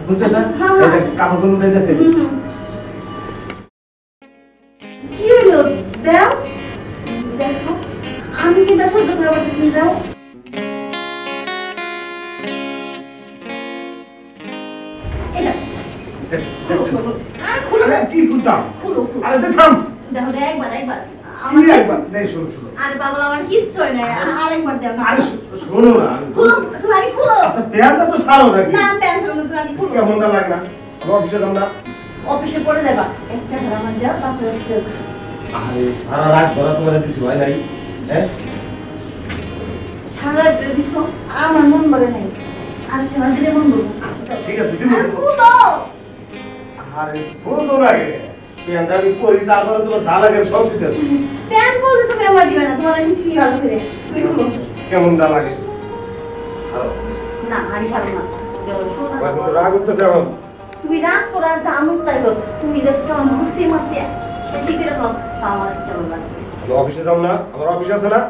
বুঝছো না কাপড়গুলো উঠাইতেছে কি হলো দাও দেখো আমি কি দা সহ্য করে পারতেছি দাও এটা আর খুলো না কি খুলতাম খুলো আরে থাম দেখো একবার কি একবার দেই শোনো আরে বাবা আমার কিচ্ছু হয় না আরেকবার দাও আরে শোনো না খুলো তুমি আগে খুলো আচ্ছা প্যান্টটা তো সারো নাকি না প্যান্ট ছাড়ো তুমি আগে খুলো কেমনটা লাগে না অফিসে যাও না অফিসে পড়ে যাবা একটা ঘর আমার দাও তারপরে অফিসে আরে সারা রাত ধরা তোমার দিছি ভাই নাই হ্যাঁ সারা রাত দিছো আমার মন ভরে নাই আর তোমার দিলে মন ভরবে ঠিক আছে দিব খুলো আরে বুঝো না কে প্যান্টটা আমি পরি তারপরে তোমার যা লাগে সব দিতে আছে প্যান্ট পরলে তুমি আমার দিবে না তোমার আমি সিলি ভালো করে তুমি খুলো কেমনটা লাগে সারো না আমি ছাড়ো না দেও শোনো বাকি রাগ উঠতেছে এখন তুমি রাগ করার যা আমস্ত তাইলো তুমি জাস্ট আমার মুক্তি মারতে শেষই করে নাও তা আমার একটা ভালো লাগে আমি অফিসে যাও না আমার অফিস আছে না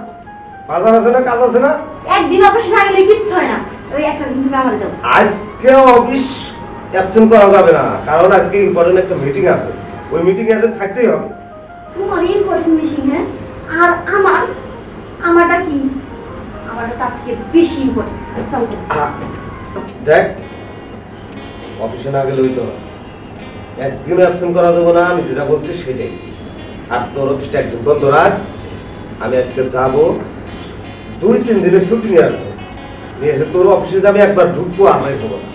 বাজার আছে না কাজ আছে না একদিন অফিসে না গেলে কিচ্ছু হয় না ওই একটা দিন তুমি আমার দাও আজকে অফিস অ্যাবসেন্ট করা যাবে না কারণ আজকে ইম্পর্টেন্ট একটা মিটিং আছে ওই মিটিং এ থাকতেই হবে তোমার ইম্পর্টেন্ট মিটিং হ্যাঁ আর আমারটা কি আমারটা তার থেকে বেশি ইম্পর্টেন্ট চল দেখ অফিসে না গেলে হইতো না একদিন অ্যাবসেন্ট করা যাবে না আমি যেটা বলছি সেটাই আর তোর অফিসটা একদিন বন্ধ রাখ আমি আজকে যাবো 2-3 দিনের ছুটি নিয়ে আসবো নিয়ে এসে তোর অফিসে যাবে একবার ঢুকবো আর নাই হবো না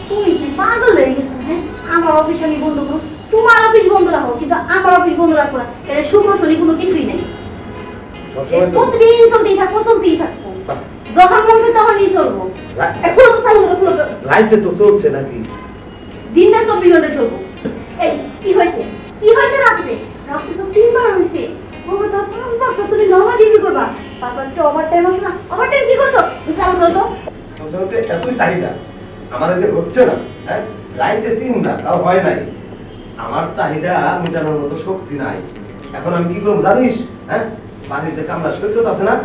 তুমি কি পাগল হয়ে গেছো হ্যাঁ আমার অফিস আমি বন্ধ করো তোমার অফিস বন্ধ রাখো কিন্তু আমার অফিস বন্ধ রাখো না এটা শুক্র শনি কোনো কিছুই নেই সবসময় প্রতিদিন চলতেই থাকবো যখন মন চায় তখনই চলবো এখন তো চালু করে খুলো তো রাইতে তো চলছে নাকি দিনটা 24 ঘন্টা চলবো এই কি হয়েছে রাত্রে তো 3 বার হয়েছে বাবা তো 5 বার তো তুমি নরমাল ডিউটি করবা তারপর তো ওভার টাইম আছে না ওভার টাইম কি করছো চালু করো তো সবসময় এতই চাহিদা আমার এতে হচ্ছে না হ্যাঁ রাইতে 3 বার তাও হয় নাই আমার চাহিদা মেটানোর মতো শক্তি নাই এখন আমি কি করব জানিস হ্যাঁ বাড়ির যে কামলা সৈকত আছে না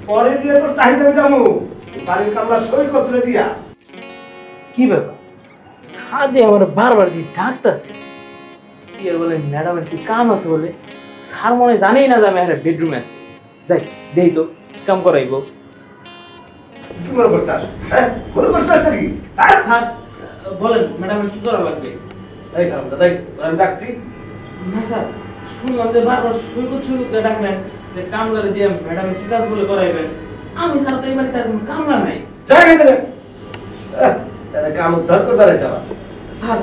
পরে দিয়ে তোর চাহিদা মেটাবো বাড়ির কামলা সৈকত রে দিয়া কি ব্যাপার সাদে আমার বারবার দিয়ে ডাকতেছে কি আর বলে ম্যাডামের কি কাম আছে বলে স্যার মনে জানেই না যে আমি একটা বেডরুমে আছি যাই দেই তো কাম করাইবো কি মনে করছিস হ্যাঁ মনে করছিস নাকি স্যার বলেন ম্যাডামের কি করা লাগবে এই কাম দাদাই আমি ডাকছি না স্যার শুনলাম যে বারবার সৈকত ডাকলেন যে কামলারে দিয়ে ম্যাডামের কি কাজ বলে করাইবেন আমি স্যার তো এবারে তার কামলা নাই যাই দেবে তাহলে কাম উদ্ধার করবে যাবা স্যার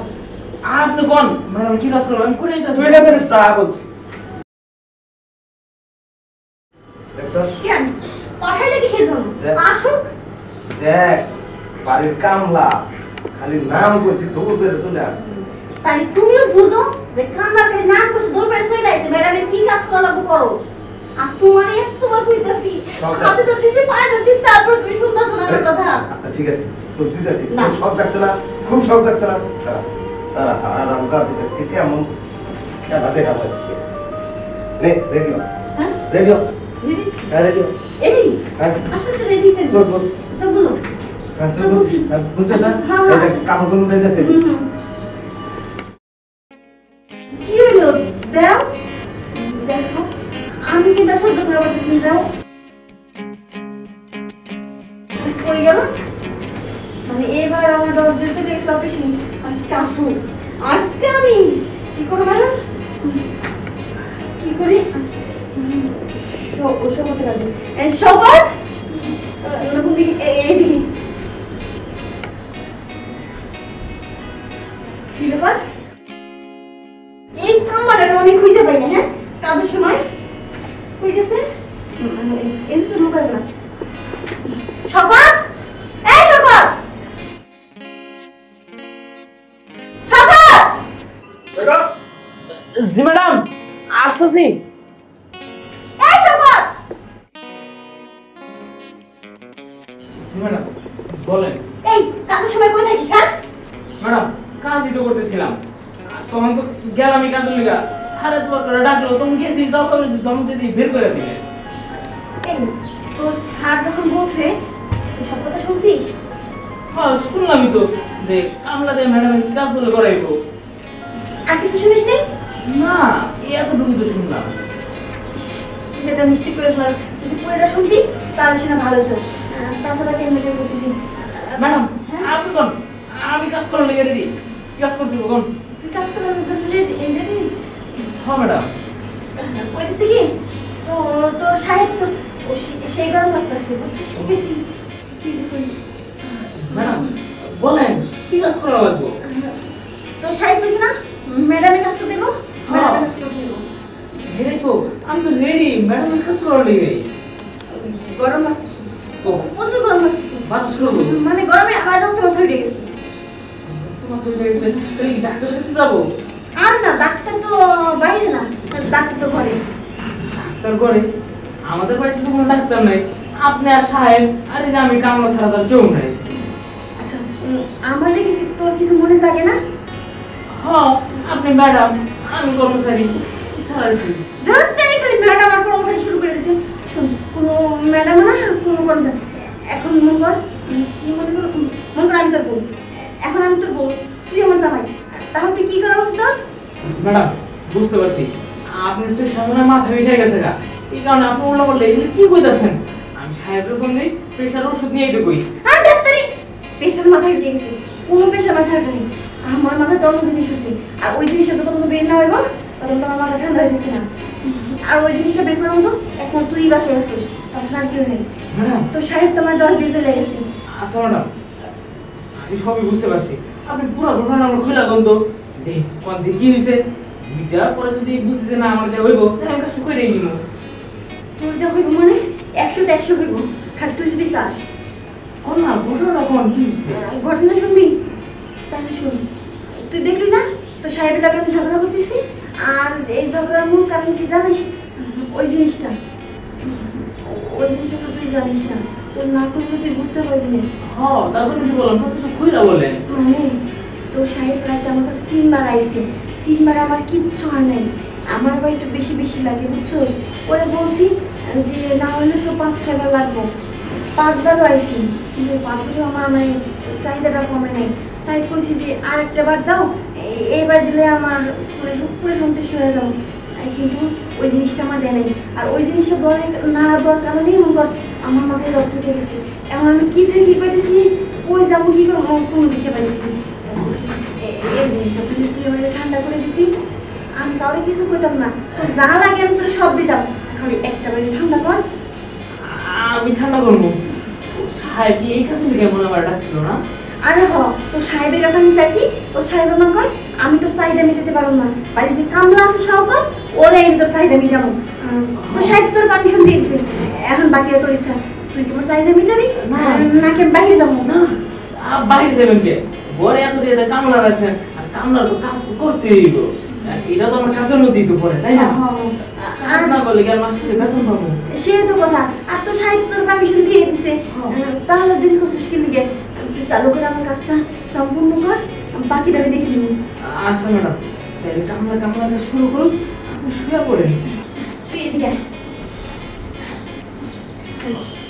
আপনি কোন ম্যাডাম কি কাজ করবেন আমি করে দিতেছি তুই না বেরে চা বলছি দেখছস কেন পাঠাইলে কিসের জন্য আসুক দেখ বাড়ির কামলা খালি নাম কইছি দৌড় বেরে চলে আসছে তাহলে তুমিও বুঝো যে কামলাকে নাম করছে দৌড় বের চলে আইছে ম্যাডামের কি কাজ করা লাগবে করো আর তোমার এতবার কইতাছি হাতে তো দিছি পায়ে তো দিছি তারপর তুই শুনতাছ না আমার কথা আচ্ছা ঠিক আছে তোর দিতেছি তোর সব যাচ্ছে না খুব সব যাচ্ছে না তারা আরাম যা দিতে কি এমন খেলা দেখা পাইছে নে রেডিও হ্যাঁ রেডিও রেডি হ্যাঁ রেডিও এডি হ্যাঁ আসলে রেডি স্যার চল বস তো বলো হ্যাঁ চল বস বুঝছো না এই কাপড়গুলো উঠাইতেছে কি হলো দাও দেখো আমি কি দা সহ্য করে পারতেছি দাও পড়ে গেল মানে এবার আমার 10 দিয়েছে এক্স অফিসে আজকে আসো আজকে আমি কি করব ম্যাডাম কি করি ওসব হতে লাগবে সবার এরকম দিকে এইদিকে কি ব্যাপার এই কামড়াটা আমি খুঁজে পাই না হ্যাঁ কাজের সময় কই গেছে এত তো লুকায় না সকাল এই সকাল সকাল দেখা জি ম্যাডাম আসতেছি এই সকাল জি ম্যাডাম বলেন এই কাজের সময় কই থাকিস হ্যাঁ ম্যাডাম কাজই তো করতেছিলাম তখন তো গেলাম কাজের লিগা সাড়ে 2 করে ডাকলো তুমি গেছিস যাও করে ধমকে দিয়ে বের করে দিলে এই তোর স্যার যখন বলছে তুই সব কথা শুনছিস হ্যাঁ শুনলামই তো যে কামলা দিয়ে ম্যাডামের কি কাজ বলে করাইবো। আর কিছু শুনিস নি? না এতটুকুই তো শুনলাম। যেটা মিষ্টি করে ফেলার যদি পুরোটা শুনতি তাহলে সেটা ভালো হতো। তাছাড়া কেমন করতেছি ম্যাডাম আপনি কোন আমি কাজ করার লেগে রেডি। কি কাজ করতে হবে কোন? তুই কাজ করার জন্য রেডি? হ্যাঁ ম্যাডাম। কইতেছি কি তো তোর সাহেব তো সেই গরম লাগতেছে বুঝছিস কি বেশি কি যে করি ম্যাডাম বলেন কি কাজ করা লাগবে? তোর সাহেব কইছে না ম্যাডামের কাজ করে দেবো, ম্যাডামের কাজ করে দেবো। এই তো আমি তো রেডি ম্যাডামের কাজ করার লেগে। গরম লাগতেছে, ও প্রচুর গরম লাগতেছে, বাতাস করবো মানে গরমে আমার রক্ত মাথা উঠে গেছে। তোমার হয়ে গেছে তাহলে কি ডাক্তারের কাছে যাবো? আর না ডাক্তার তো বাইরে না, ডাক্তার তো ঘরে। ডাক্তার করে আমাদের বাড়িতে তো কোনো ডাক্তার নাই। আপনি আর সাহেব আর এই যে আমি কামলা ছাড়া তার কেউ নাই। আচ্ছা আমার দেখে কি তোর কিছু মনে জাগে না? হ্যাঁ আপনি ম্যাডাম আমি কর্মচারী ছাড়া কি? ধরতে খালি ম্যাডাম আর কর্মচারী শুরু করে দিয়েছে। শোন কোনো ম্যাডাম না কোনো কর্মচারী এখন মন কর কি মনে কর মন কর আমি তোর বউ, এখন আমি তোর বউ তুই আমার জামাই, তাহলে তুই কি করা উচিত তোর? ম্যাডাম বুঝতে পারছি আপনার তো সামনে মাথা উঠে গেছে গা, এই কারণে আপনি উল্টা বললে এগুলো কি কইতাছেন? আমি সাহেবের ফোন দিই প্রেশার ওষুধ নিয়ে একটু কই। আর ডাক্তারি পেশেন্ট মাথায় উঠে গেছে, কোনো পেশেন্ট মাথায় উঠেনি। আমার মাথায় তো অন্য জিনিস উঠছে, আর ওই জিনিসটা তো কোনো বের না হইব তখন তো আমার মাথা ঠান্ডা হয়ে গেছে না। আর ওই জিনিসটা বের করার মতো এখন তুই বাসায় আসছিস, তাছাড়া আর কেউ নেই। ম্যাডাম তো সাহেব তোমার 10 দিয়ে চলে গেছে। আচ্ছা ম্যাডাম আমি সবই বুঝতে পারছি, আপনি পুরো ঘটনা আমার খুলে কোন তো দেখ কোন দিকে কি হয়েছে যাওয়ার পরে যদি বুঝতে না আমার দেওয়া হইব তাহলে আমি কাজটা করে নিব। তোর যা হইব মানে 100তে 100 হইব, খালি তুই যদি চাস। কোন না ঘটনাটা কোন কি হয়েছে? ঘটনা শুনবি? তাহলে শুন, তুই দেখলি না তো সাহেবের লাগে আমি ঝগড়া করতেছি, আর এই ঝগড়ার মূল কারণ কি জানিস? ওই জিনিসটা তো তুই জানিস না, তোর না করলে তুই বুঝতে পারবি না। হ্যাঁ তার জন্য কি বললাম সব কিছু খুলে বলেন। মানে তোর সাহেব রাতে আমার কাছে 3বার আইছে, 3বার আমার কিচ্ছু হয় নাই। আমার আবার একটু বেশি বেশি লাগে বুঝছোস। ওরা বলছি যে না হলে তো 5-6 বার লাগবো, 5বারও আইছি, কিন্তু 5বারও আমার মানে চাহিদাটা কমে নাই। তাই বলছি যে আর একটা বার দাও, এইবার দিলে আমার পুরো সন্তুষ্ট হয়ে যাবো। কিন্তু ওই জিনিসটা আমার দেয় নাই, আর ওই জিনিসটা না দেওয়ার কারণেই মনে কর আমার মাথায় রক্ত উঠে গেছে। এখন আমি কি থেকে কি পাইতেছি, কই যাবো কি করবো কোনো দিশে পাইতেছি। এই জিনিসটা তুই আমার ঠান্ডা করে দিতি, আমি কাউরে কিছু করতাম না, তোর যা লাগে আমি তোর সব দিতাম, খালি একটা বাড়ি ঠান্ডা কর। আমি ঠান্ডা করবো? সাহেব কি এই কাছে কেমন আমার ডাকছিল না? আরে হ তোর সাহেবের কাছে আমি চাইছি, তোর সাহেব আমার কয় আমি তোর চাহিদা মেটাতে পারবো না, বাড়িতে যে কামলা আছে সব ওরে আমি তোর চাহিদা মেটাবো। তোর সাহেব তোর পারমিশন দিয়েছে, এখন বাকিটা তোর ইচ্ছা, তুই তোমার চাহিদা মেটাবি নাকি বাইরে যাবো? না বাইরে যাবেন কে? ঘরে এত দিয়ে কামলা রাখছেন আর কামলার তো কাজ করতেই হইব। এটা তো আমার কাজের মধ্যেই তো পড়ে তাই না? কাজ না করলে কি আর মাস শেষে বেতন পাবো? সেটাই তো কথা, আর তোর সাহেব তোর পারমিশন দিয়ে দিছে, তাহলে দেরি করছিস কি লিগে? তুই চালু করে আমার কাজটা সম্পূর্ণ কর, বাকিটা আমি দেখে নিব। আচ্ছা ম্যাডাম তাহলে কামলা শুরু করুন, আপনি শুয়ে পড়েন। তুই এদিকে আয়।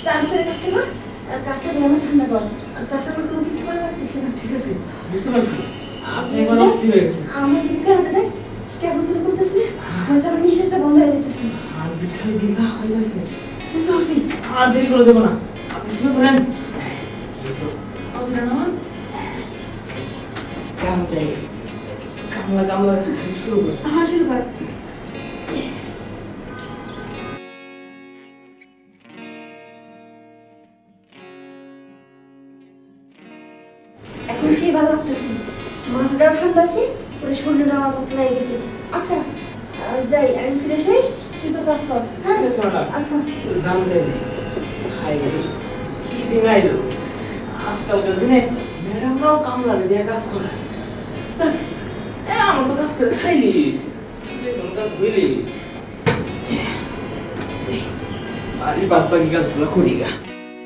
চালু করে কাজটা কর, আর কাজটা দিয়ে আমার ঠান্ডা কর, আর তাছাড়া আমার কোনো কিছু করা লাগতেছে না। ঠিক আছে বুঝতে পারছি আপনি এবার অস্থির হয়ে গেছেন। আমার বুকে হাতে দেয় কেমন শুরু করতেছি, হয়তো আমার নিঃশ্বাসটা বন্ধ হয়ে যেতেছে। আর বিঠাই দিঘা হয়ে গেছে বুঝতে পারছি, আর দেরি করে দেবো না, আপনি শুয়ে পড়েন। এই তো আউটটা নামান কেমন চাই কামলা শুরু করে। হ্যাঁ শুরু কর। এখন সেই ভালো লাগতেছে, মাথাটাও ঠান্ডা আছে, পুরো শরীরটা আমার মতো লেগে গেছে। আচ্ছা যাই আমি ফ্রেশ হই, তুই তো কাজ কর। হ্যাঁ ঠিক আছে ম্যাডাম। আচ্ছা জানতে হাই কি দিন আইলো, আজকালকার দিনে ম্যাডামরাও কামলা দিয়ে কাজ করে। যাক আমার তো কাজ করে খাইলি কোনো কাজ হইলেই বাড়ির বাদ বাকি কাজগুলো করি গা।